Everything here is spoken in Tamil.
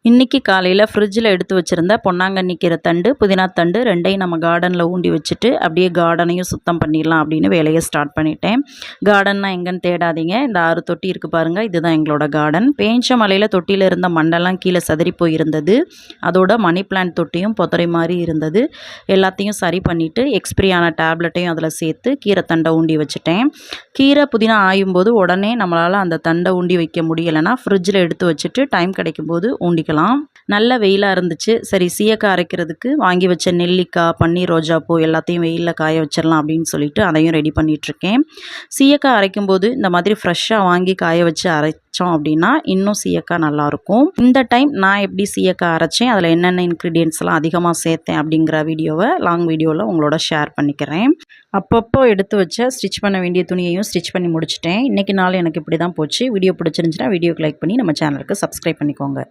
இன்றைக்கி காலையில் ஃப்ரிட்ஜில் எடுத்து வச்சுருந்த பொன்னாங்கண்ணி கீரை தண்டு புதினா தண்டு ரெண்டையும் நம்ம கார்டனில் ஊண்டி வச்சுட்டு அப்படியே கார்டனையும் சுத்தம் பண்ணிடலாம் அப்படின்னு வேலையை ஸ்டார்ட் பண்ணிட்டேன். கார்டன்னா எங்கன்னு தேடாதீங்க, இந்த 6 தொட்டி இருக்குது பாருங்கள், இதுதான் எங்களோட கார்டன். பேஞ்ச மலையில் தொட்டியில் இருந்த மண்டெல்லாம் கீழே சதறி போயிருந்தது. அதோட மணி பிளான்ட் தொட்டியும் பொத்தரை மாதிரி இருந்தது. எல்லாத்தையும் சரி பண்ணிவிட்டு எக்ஸ்பிரி ஆன டேப்லெட்டையும் அதில் சேர்த்து கீரை தண்டை ஊண்டி வச்சுட்டேன். கீரை புதினா ஆயும்போது உடனே நம்மளால் அந்த தண்டை ஊண்டி வைக்க முடியலைன்னா ஃப்ரிட்ஜில் எடுத்து வச்சுட்டு டைம் கிடைக்கும்போது ஊண்டிக்கலாம். நல்ல வெயிலாக இருந்துச்சு. சரி, சீயக்காய் அரைக்கிறதுக்கு வாங்கி வச்ச நெல்லிக்காய், பன்னீர் ரோஜாப்பூ எல்லாத்தையும் வெயிலில் காய வச்சிடலாம் அப்படின்னு சொல்லிட்டு அதையும் ரெடி பண்ணிகிட்ருக்கேன். சீயக்காய் அரைக்கும்போது இந்த மாதிரி ஃப்ரெஷ்ஷாக வாங்கி காய வச்சு அரைச்சோம் அப்படின்னா இன்னும் சீயக்காய் நல்லாயிருக்கும். இந்த டைம் நான் எப்படி சீயக்காய் அரைச்சேன், அதில் என்னென்ன இன்க்ரீடியன்ட்ஸ்லாம் அதிகமாக சேர்த்தேன் அப்படிங்கிற வீடியோவை லாங் வீடியோவில் உங்களோட ஷேர் பண்ணிக்கிறேன். அப்பப்போ எடுத்து வச்ச ஸ்டிச் பண்ண வேண்டிய துணியையும் ஸ்டிச் பண்ணி முடிச்சிட்டேன். இன்றைக்கி நாள் எனக்கு இப்படி தான் போச்சு. வீடியோ பிடிச்சிருந்துச்சுன்னா வீடியோக்கு லைக் பண்ணி நம்ம சேனலுக்கு சப்ஸ்கிரைப் பண்ணிக்கோங்க.